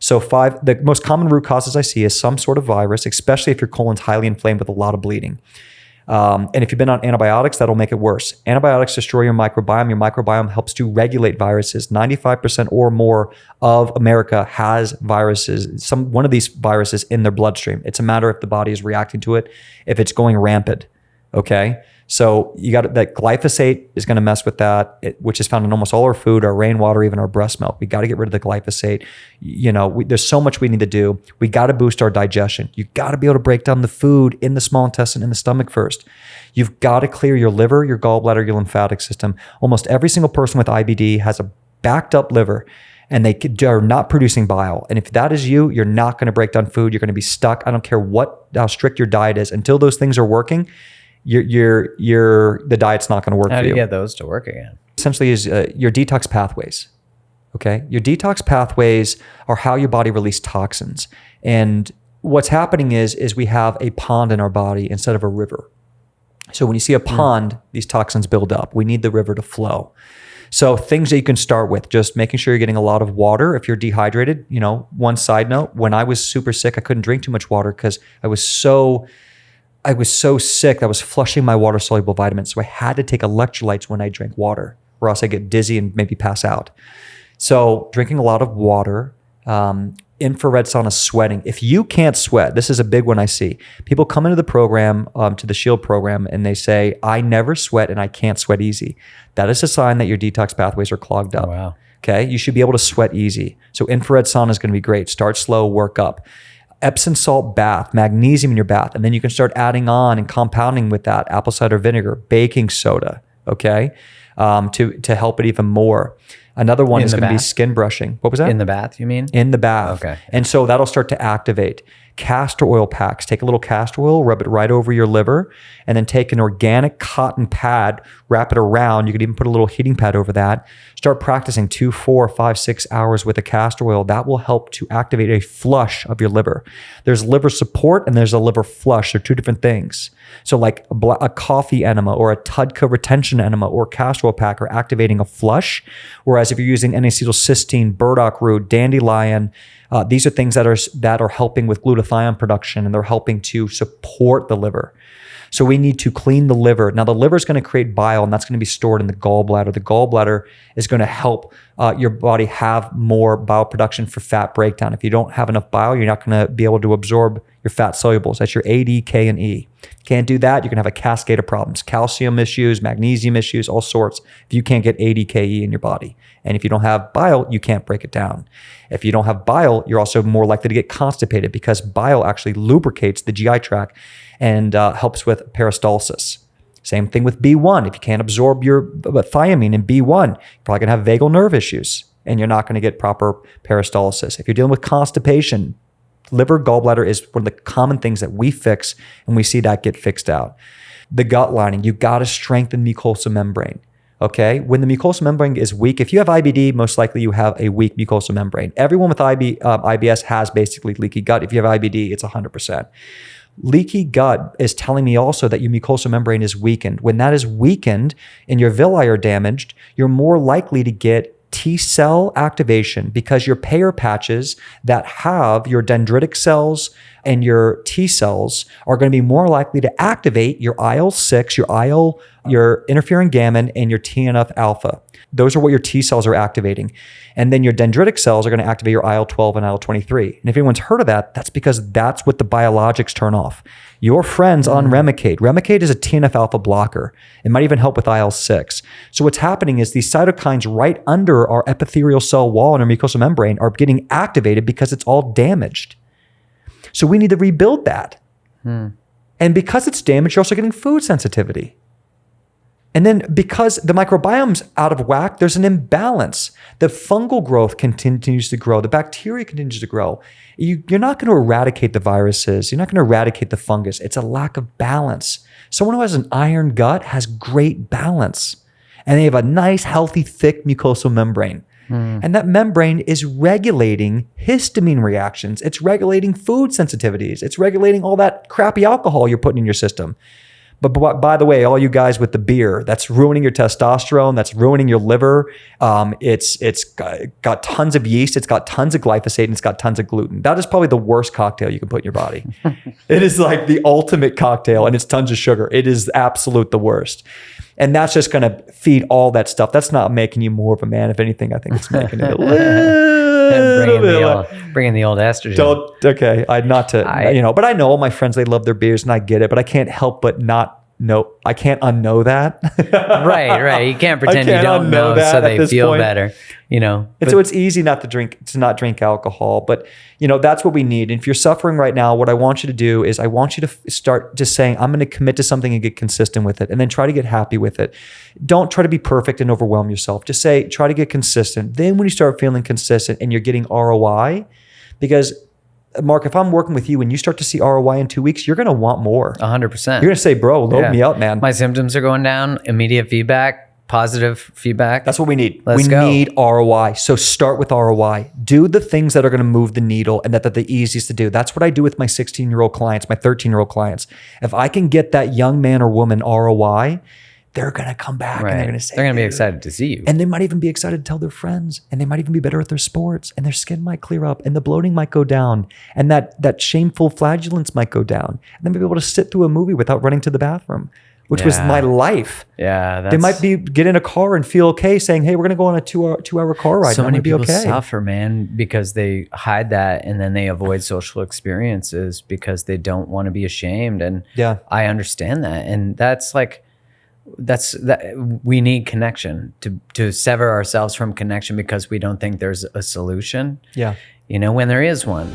So the most common root causes I see is some sort of virus, especially if your colon's highly inflamed with a lot of bleeding. And if you've been on antibiotics, that'll make it worse. Antibiotics destroy your microbiome. Your microbiome helps to regulate viruses. 95% or more of America has viruses, one of these viruses in their bloodstream. It's a matter if the body is reacting to it, if it's going rampant. Okay. So you got that glyphosate is going to mess with that, which is found in almost all our food, our rainwater, even our breast milk. We got to get rid of the glyphosate. There's so much we need to do. We got to boost our digestion. You got to be able to break down the food in the small intestine, in the stomach first. You've got to clear your liver, your gallbladder, your lymphatic system. Almost every single person with IBD has a backed up liver, and they are not producing bile. And if that is you, you're not going to break down food. You're going to be stuck. I don't care how strict your diet is. Until those things are working, the diet's not going to work for you. How do you get those to work again? Essentially is your detox pathways. Okay. Your detox pathways are how your body releases toxins. And what's happening is we have a pond in our body instead of a river. So when you see a pond, these toxins build up. We need the river to flow. So things that you can start with, just making sure you're getting a lot of water. If you're dehydrated, one side note, when I was super sick, I couldn't drink too much water because I was so sick that I was flushing my water-soluble vitamins. So I had to take electrolytes when I drink water, or else I get dizzy and maybe pass out. So drinking a lot of water, infrared sauna, sweating. If you can't sweat, this is a big one I see. People come into the program, to the Shield program, and they say, I never sweat and I can't sweat easy. That is a sign that your detox pathways are clogged up. Oh, wow. Okay, you should be able to sweat easy. So infrared sauna is going to be great. Start slow, work up. Epsom salt bath, magnesium in your bath, and then you can start adding on and compounding with that apple cider vinegar, baking soda, okay, to help it even more. Another one is going to be skin brushing. What was that? In the bath, you mean? In the bath. Okay. And so that'll start to activate. Castor oil packs. Take a little castor oil, rub it right over your liver, and then take an organic cotton pad, wrap it around. You could even put a little heating pad over that. Start practicing 2, 4, 5, 6 hours with the castor oil. That will help to activate a flush of your liver. There's liver support and there's a liver flush. They're two different things. So like a coffee enema or a TUDCA retention enema or castor oil pack are activating a flush. Whereas if you're using N-acetylcysteine, burdock root, dandelion, these are things that are helping with glutathione production, and they're helping to support the liver. So we need to clean the liver. Now the liver is going to create bile, and that's going to be stored in the gallbladder. The gallbladder is going to help your body have more bile production for fat breakdown. If you don't have enough bile, you're not going to be able to absorb your fat solubles. That's your A, D, K, and E. Can't do that, you're going to have a cascade of problems. Calcium issues, magnesium issues, all sorts. If you can't get A, D, K, E in your body. And if you don't have bile, you can't break it down. If you don't have bile, you're also more likely to get constipated because bile actually lubricates the GI tract and helps with peristalsis. Same thing with B1. If you can't absorb your thiamine in B1, you're probably going to have vagal nerve issues and you're not going to get proper peristalsis. If you're dealing with constipation, liver, gallbladder is one of the common things that we fix, and we see that get fixed out. The gut lining, you got to strengthen mucosal membrane. Okay, when the mucosal membrane is weak, if you have IBD, most likely you have a weak mucosal membrane. Everyone with IBS has basically leaky gut. If you have IBD, it's 100%. Leaky gut is telling me also that your mucosal membrane is weakened. When that is weakened and your villi are damaged, you're more likely to get T cell activation because your Peyer's patches that have your dendritic cells and your T cells are going to be more likely to activate your IL-6, your interferon gamma, and your TNF alpha. Those are what your T cells are activating. And then your dendritic cells are going to activate your IL-12 and IL-23. And if anyone's heard of that, that's because that's what the biologics turn off. Your friends on Remicade. Remicade is a TNF alpha blocker. It might even help with IL-6. So what's happening is these cytokines right under our epithelial cell wall and our mucosal membrane are getting activated because it's all damaged. So we need to rebuild that. And because it's damaged, you're also getting food sensitivity. And then because the microbiome's out of whack, there's an imbalance. The fungal growth continues to grow. The bacteria continues to grow. You're not going to eradicate the viruses. You're not going to eradicate the fungus. It's a lack of balance. Someone who has an iron gut has great balance. And they have a nice, healthy, thick mucosal membrane. And that membrane is regulating histamine reactions. It's regulating food sensitivities. It's regulating all that crappy alcohol you're putting in your system. But by the way, all you guys with the beer, that's ruining your testosterone. That's ruining your liver. It's got tons of yeast. It's got tons of glyphosate, and it's got tons of gluten. That is probably the worst cocktail you can put in your body. It is like the ultimate cocktail, and it's tons of sugar. It is absolute the worst. And that's just going to feed all that stuff. That's not making you more of a man. If anything, I think it's making it a little bringing the old estrogen. Okay, but I know all my friends, they love their beers, and I get it. But I can't help but not know. I can't unknow that. right. You can't pretend you don't know so they feel better. And so it's easy not drink alcohol, but that's what we need. And if you're suffering right now, what I want you to do is I want you to start just saying, I'm going to commit to something and get consistent with it, and then try to get happy with it. Don't try to be perfect and overwhelm yourself. Just say, try to get consistent. Then when you start feeling consistent and you're getting ROI, because Mark, if I'm working with you and you start to see ROI in 2 weeks, you're going to want more. 100%. You're going to say, bro, load me up, man. My symptoms are going down, immediate feedback. Positive feedback. That's what we need. Let's go. We need ROI. So start with ROI. Do the things that are going to move the needle and that are the easiest to do. That's what I do with my 16-year-old clients, my 13-year-old clients. If I can get that young man or woman ROI, they're going to come back and they're going to say, they're going to be excited to see you. And they might even be excited to tell their friends, and they might even be better at their sports, and their skin might clear up, and the bloating might go down, and that shameful flagellance might go down. And then be able to sit through a movie without running to the bathroom, which was my life. Yeah. They might get in a car and feel okay saying, hey, we're going to go on a two-hour car ride. So many people suffer, man, because they hide that, and then they avoid social experiences because they don't want to be ashamed. And I understand that. And that's we need connection to sever ourselves from connection because we don't think there's a solution. Yeah. When there is one.